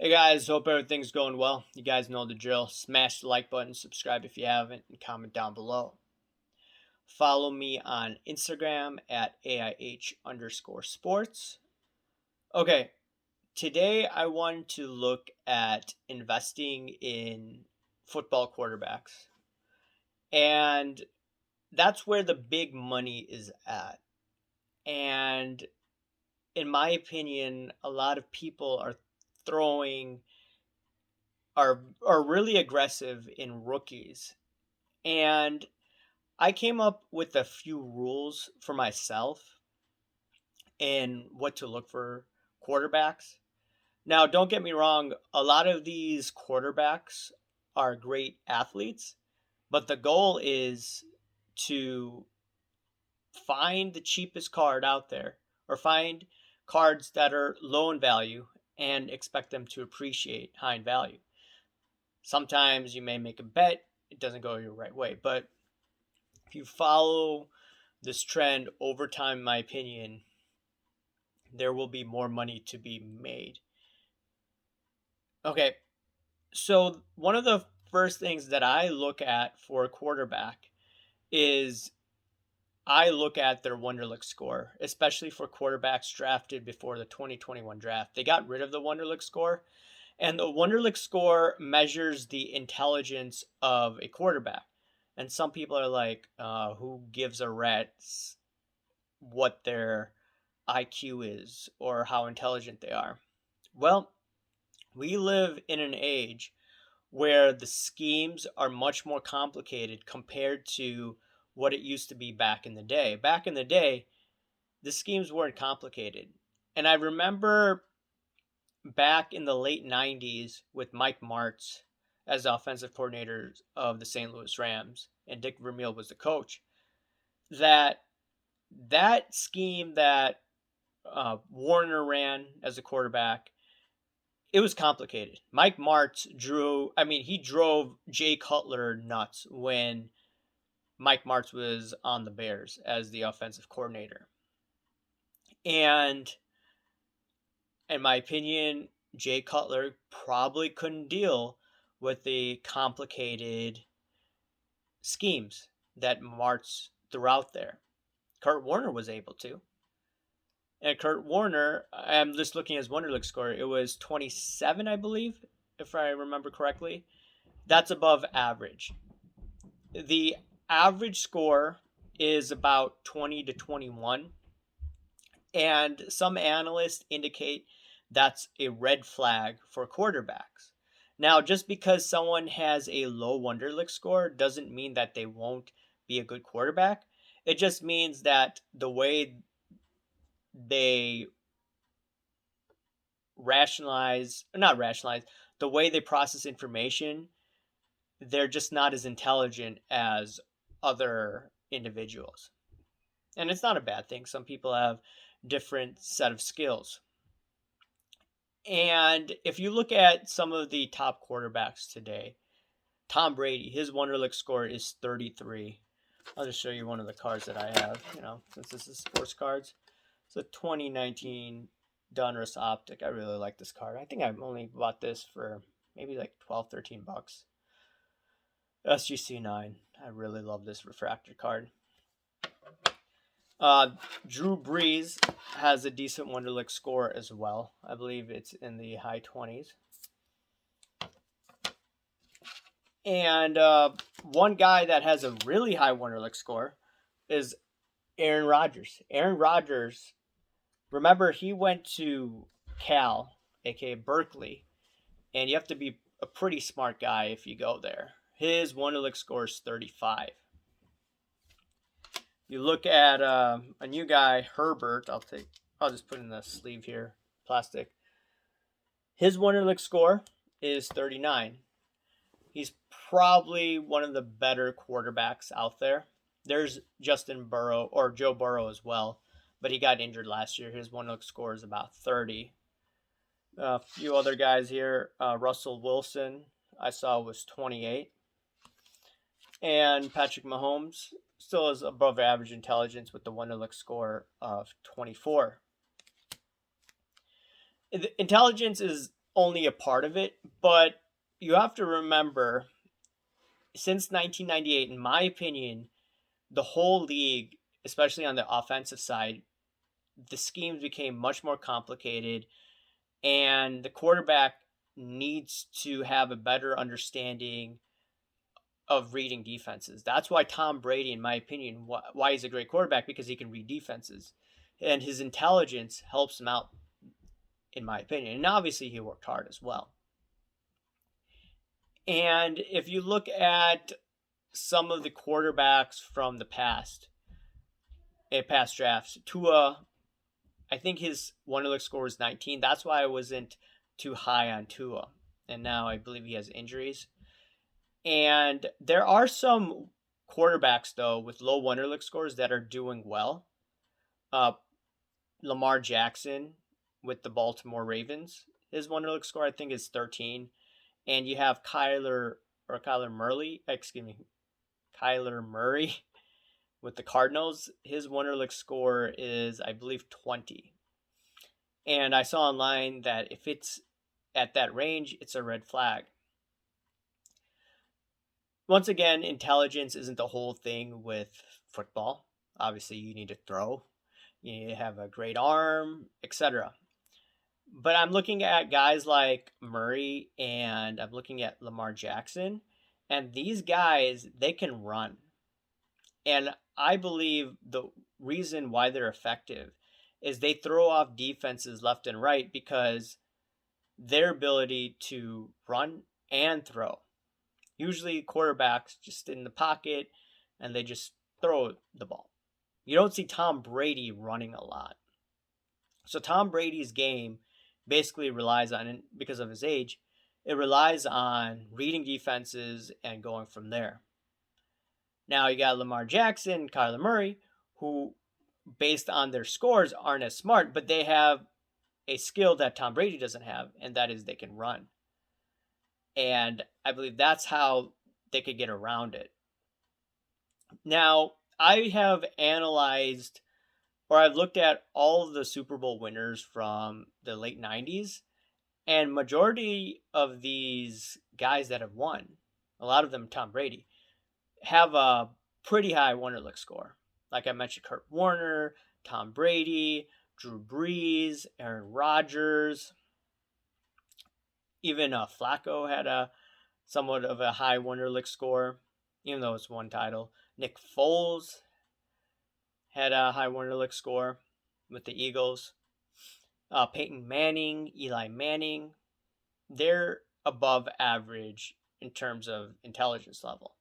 Hey guys, hope everything's going well. You guys know the drill. Smash the like button, subscribe if you haven't, and comment down below. Follow me on Instagram at AIH underscore sports. Okay, today I wanted to look at investing in football quarterbacks. And that's where the big money is at. And in my opinion, a lot of people throwing are really aggressive in rookies. And I came up with a few rules for myself and what to look for quarterbacks. Now, don't get me wrong, a lot of these quarterbacks are great athletes, but the goal is to find the cheapest card out there or find cards that are low in value and expect them to appreciate high in value. Sometimes you may make a bet, it doesn't go your right way, but if you follow this trend over time, in my opinion, there will be more money to be made. Okay, so one of the first things that I look at for a quarterback is I look at their Wonderlic score, especially for quarterbacks drafted before the 2021 draft. They got rid of the Wonderlic score, and the Wonderlic score measures the intelligence of a quarterback. And some people are like, who gives a rat's what their IQ is or how intelligent they are? Well, we live in an age where the schemes are much more complicated compared to what it used to be back in the day. Back in the day, the schemes weren't complicated. And I remember back in the late 90s with Mike Martz as the offensive coordinator of the St. Louis Rams and Dick Vermeil was the coach, that scheme that Warner ran as a quarterback, it was complicated. Mike Martz he drove Jay Cutler nuts when Mike Martz was on the Bears as the offensive coordinator. And in my opinion, Jay Cutler probably couldn't deal with the complicated schemes that Martz threw out there. Kurt Warner was able to. And Kurt Warner, I'm just looking at his Wonderlic score. It was 27, I believe, if I remember correctly. That's above average. The average score is about 20 to 21. And some analysts indicate that's a red flag for quarterbacks. Now, just because someone has a low Wonderlic score doesn't mean that they won't be a good quarterback. It just means that the way they the way they process information, they're just not as intelligent as other individuals. And it's not a bad thing. Some people have different set of skills. And if you look at some of the top quarterbacks today, Tom Brady, his Wonderlic score is 33. I'll just show you one of the cards that I have, since this is sports cards. It's a 2019 Donruss Optic. I really like this card. I think I've only bought this for maybe like 12, 13 bucks. SGC 9. I really love this refractor card. Drew Brees has a decent Wonderlic score as well. I believe it's in the high 20s. And one guy that has a really high Wonderlic score is Aaron Rodgers. Aaron Rodgers, remember, he went to Cal, aka Berkeley, and you have to be a pretty smart guy if you go there. His Wonderlic score is 35. You look at a new guy, Herbert. I'll just put in the sleeve here, plastic. His Wonderlic score is 39. He's probably one of the better quarterbacks out there. There's Justin Burrow or Joe Burrow as well, but he got injured last year. His Wonderlic score is about 30. A few other guys here. Russell Wilson, I saw, was 28. And Patrick Mahomes still has above average intelligence with the Wonderlic score of 24. Intelligence is only a part of it, but you have to remember since 1998, in my opinion, the whole league, especially on the offensive side, the schemes became much more complicated, and the quarterback needs to have a better understanding of reading defenses. That's why Tom Brady, in my opinion, why he's a great quarterback, because he can read defenses, and his intelligence helps him out, in my opinion. And obviously, he worked hard as well. And if you look at some of the quarterbacks from the past, past drafts, Tua, I think his Wonderlic score was 19. That's why I wasn't too high on Tua. And now I believe he has injuries. And there are some quarterbacks, though, with low Wonderlic scores that are doing well. Uh, Lamar Jackson with the Baltimore Ravens. His Wonderlic score, I think, is 13. And you have Kyler Murray with the Cardinals. His Wonderlic score is, I believe, 20. And I saw online that if it's at that range, it's a red flag. Once again, intelligence isn't the whole thing with football. Obviously, you need to throw, you need to have a great arm, etc. But I'm looking at guys like Murray and I'm looking at Lamar Jackson, and these guys, they can run. And I believe the reason why they're effective is they throw off defenses left and right because their ability to run and throw. Usually quarterbacks just in the pocket and they just throw the ball. You don't see Tom Brady running a lot. So Tom Brady's game basically relies on, because of his age, it relies on reading defenses and going from there. Now you got Lamar Jackson, Kyler Murray, who based on their scores aren't as smart, but they have a skill that Tom Brady doesn't have, and that is they can run. And I believe that's how they could get around it. Now, I have analyzed, or I've looked at all of the Super Bowl winners from the late 90s, and majority of these guys that have won, a lot of them Tom Brady, have a pretty high Wonderlic score. Like I mentioned, Kurt Warner, Tom Brady, Drew Brees, Aaron Rodgers. Even Flacco had a somewhat of a high Wonderlic score, even though it's one title. Nick Foles had a high Wonderlic score with the Eagles. Peyton Manning, Eli Manning, they're above average in terms of intelligence level.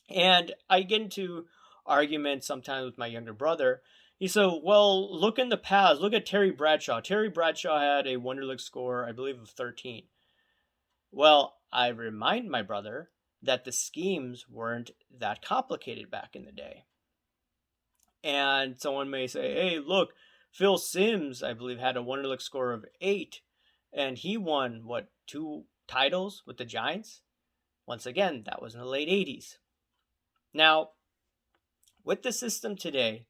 And I get into arguments sometimes with my younger brother. He said, well, look in the past. Look at Terry Bradshaw. Terry Bradshaw had a Wonderlic score, I believe, of 13. Well, I remind my brother that the schemes weren't that complicated back in the day. And someone may say, hey, look, Phil Simms, I believe, had a Wonderlic score of 8. And he won, 2 titles with the Giants? Once again, that was in the late 80s. Now, with the system today,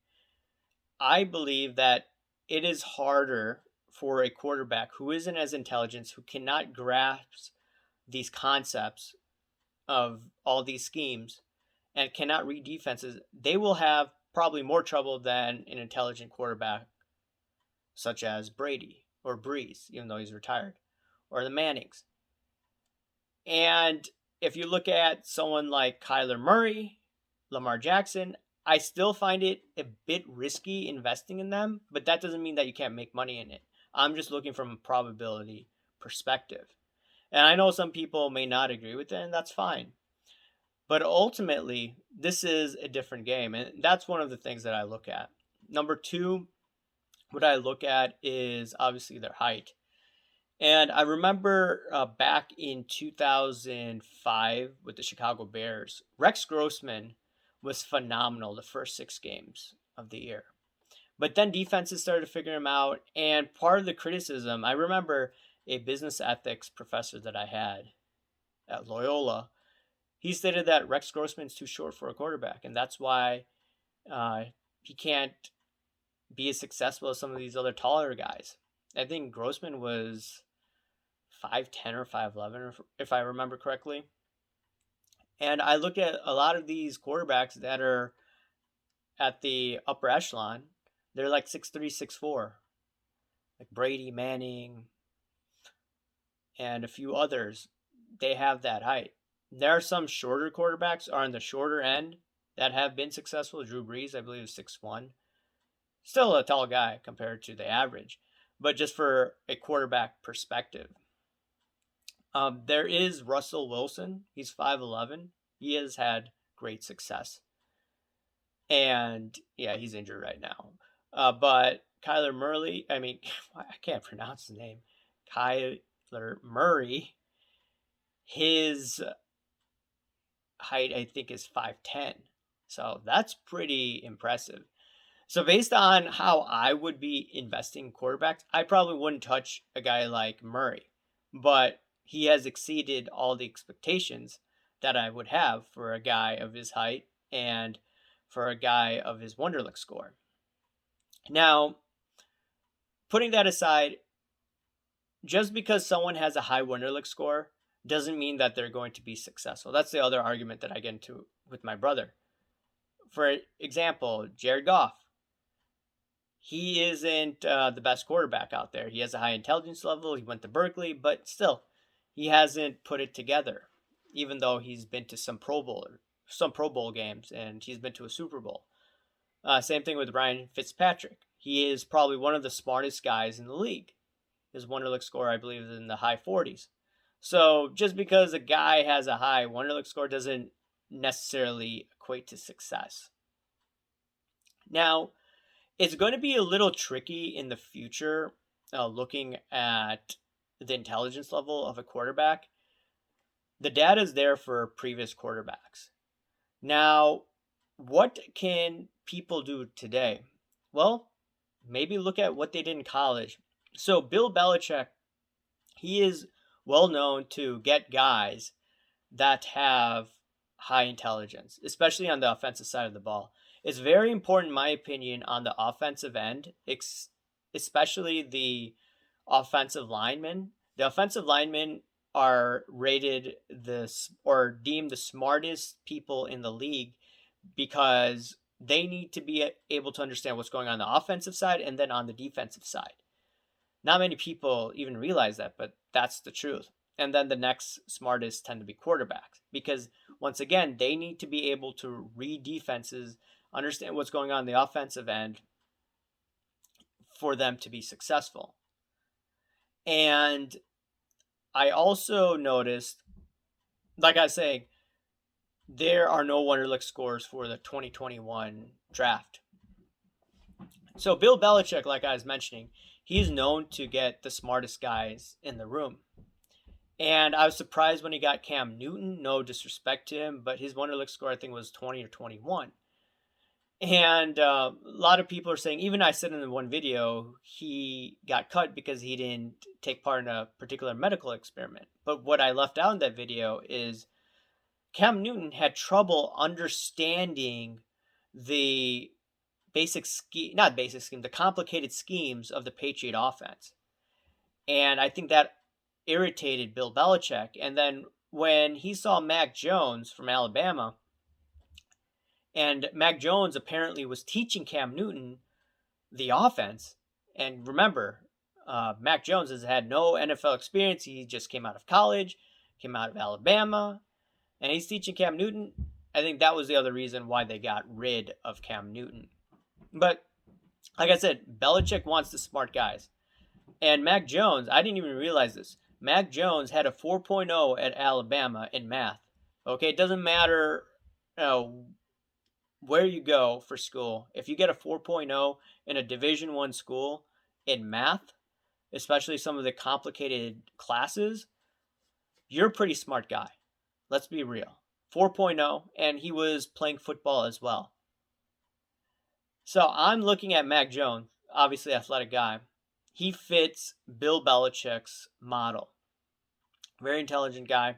I believe that it is harder for a quarterback who isn't as intelligent, who cannot grasp these concepts of all these schemes and cannot read defenses. They will have probably more trouble than an intelligent quarterback such as Brady or Brees, even though he's retired, or the Mannings. And if you look at someone like Kyler Murray, Lamar Jackson, I still find it a bit risky investing in them, but that doesn't mean that you can't make money in it. I'm just looking from a probability perspective. And I know some people may not agree with it, and that's fine. But ultimately, this is a different game, and that's one of the things that I look at. Number 2, what I look at is obviously their height. And I remember back in 2005 with the Chicago Bears, Rex Grossman was phenomenal the first 6 games of the year. But then defenses started to figure him out. And part of the criticism, I remember a business ethics professor that I had at Loyola, he stated that Rex Grossman's too short for a quarterback. And that's why he can't be as successful as some of these other taller guys. I think Grossman was 5'10 or 5'11, if I remember correctly. And I look at a lot of these quarterbacks that are at the upper echelon, they're like 6'3, 6'4, like Brady, Manning, and a few others. They have that height. There are some shorter quarterbacks are on the shorter end that have been successful. Drew Brees, I believe, is 6'1. Still a tall guy compared to the average, but just for a quarterback perspective. There is Russell Wilson. He's 5'11. He has had great success. And yeah, he's injured right now. But Kyler Murray, I can't pronounce his name. Kyler Murray, his height, I think, is 5'10. So that's pretty impressive. So based on how I would be investing in quarterbacks, I probably wouldn't touch a guy like Murray. But he has exceeded all the expectations that I would have for a guy of his height and for a guy of his Wonderlic score. Now, putting that aside, just because someone has a high Wonderlic score doesn't mean that they're going to be successful. That's the other argument that I get into with my brother. For example, Jared Goff. He isn't the best quarterback out there. He has a high intelligence level. He went to Berkeley, but still, he hasn't put it together. Even though he's been to some Pro Bowl games, and he's been to a Super Bowl. Same thing with Ryan Fitzpatrick. He is probably one of the smartest guys in the league. His Wonderlic score, I believe, is in the high 40s. So just because a guy has a high Wonderlic score doesn't necessarily equate to success. Now, it's going to be a little tricky in the future looking at the intelligence level of a quarterback. The data is there for previous quarterbacks. Now, what can people do today? Well, maybe look at what they did in college. So Bill Belichick, he is well known to get guys that have high intelligence, especially on the offensive side of the ball. It's very important, in my opinion, on the offensive end, especially the offensive linemen. The offensive linemen are rated deemed the smartest people in the league because they need to be able to understand what's going on the offensive side and then on the defensive side. Not many people even realize that, but that's the truth. And then the next smartest tend to be quarterbacks because, once again, they need to be able to read defenses, understand what's going on in the offensive end for them to be successful. And I also noticed, like I was saying, there are no Wonderlic scores for the 2021 draft. So Bill Belichick, like I was mentioning, he's known to get the smartest guys in the room. And I was surprised when he got Cam Newton. No disrespect to him, but his Wonderlic score, I think, was 20 or 21. And a lot of people are saying, even I said in the one video, he got cut because he didn't take part in a particular medical experiment. But what I left out in that video is Cam Newton had trouble understanding the the complicated schemes of the Patriot offense. And I think that irritated Bill Belichick. And then when he saw Mac Jones from Alabama, and Mac Jones apparently was teaching Cam Newton the offense. And remember, Mac Jones has had no NFL experience. He just came out of college, came out of Alabama, and he's teaching Cam Newton. I think that was the other reason why they got rid of Cam Newton. But like I said, Belichick wants the smart guys. And Mac Jones, I didn't even realize this. Mac Jones had a 4.0 at Alabama in math. Okay, it doesn't matter where you go for school. If you get a 4.0 in a Division I school in math, especially some of the complicated classes, you're a pretty smart guy. Let's be real. 4.0, and he was playing football as well. So I'm looking at Mac Jones, obviously athletic guy. He fits Bill Belichick's model. Very intelligent guy,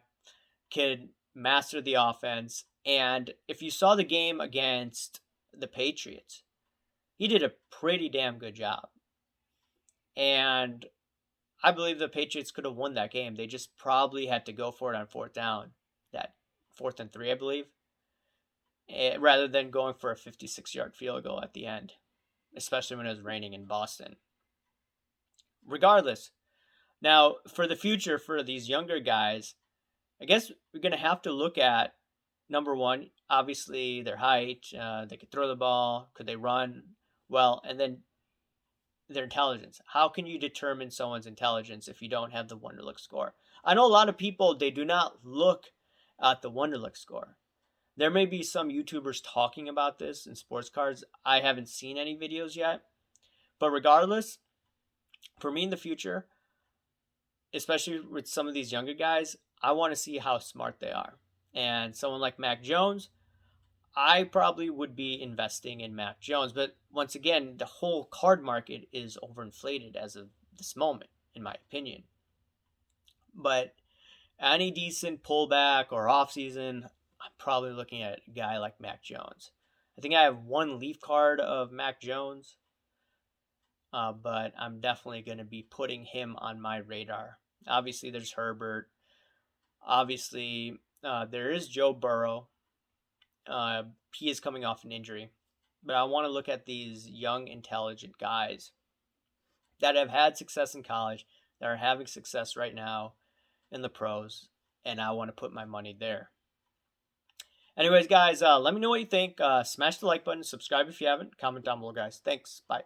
could master the offense. And if you saw the game against the Patriots, he did a pretty damn good job. And I believe the Patriots could have won that game. They just probably had to go for it on fourth down, that 4th and 3, I believe, rather than going for a 56-yard field goal at the end, especially when it was raining in Boston. Regardless, now for the future for these younger guys, I guess we're going to have to look at number one, obviously their height. They could throw the ball. Could they run well? And then their intelligence. How can you determine someone's intelligence if you don't have the Wonderlic score? I know a lot of people, they do not look at the Wonderlic score. There may be some YouTubers talking about this in sports cards. I haven't seen any videos yet. But regardless, for me in the future, especially with some of these younger guys, I want to see how smart they are. And someone like Mac Jones, I probably would be investing in Mac Jones. But once again, the whole card market is overinflated as of this moment, in my opinion. But any decent pullback or offseason, I'm probably looking at a guy like Mac Jones. I think I have one leaf card of Mac Jones, but I'm definitely going to be putting him on my radar. Obviously, there's Herbert. Obviously, there is Joe Burrow. He is coming off an injury. But I want to look at these young, intelligent guys that have had success in college, that are having success right now in the pros, and I want to put my money there. Anyways, guys, let me know what you think. Smash the like button, subscribe if you haven't, comment down below, guys. Thanks. Bye.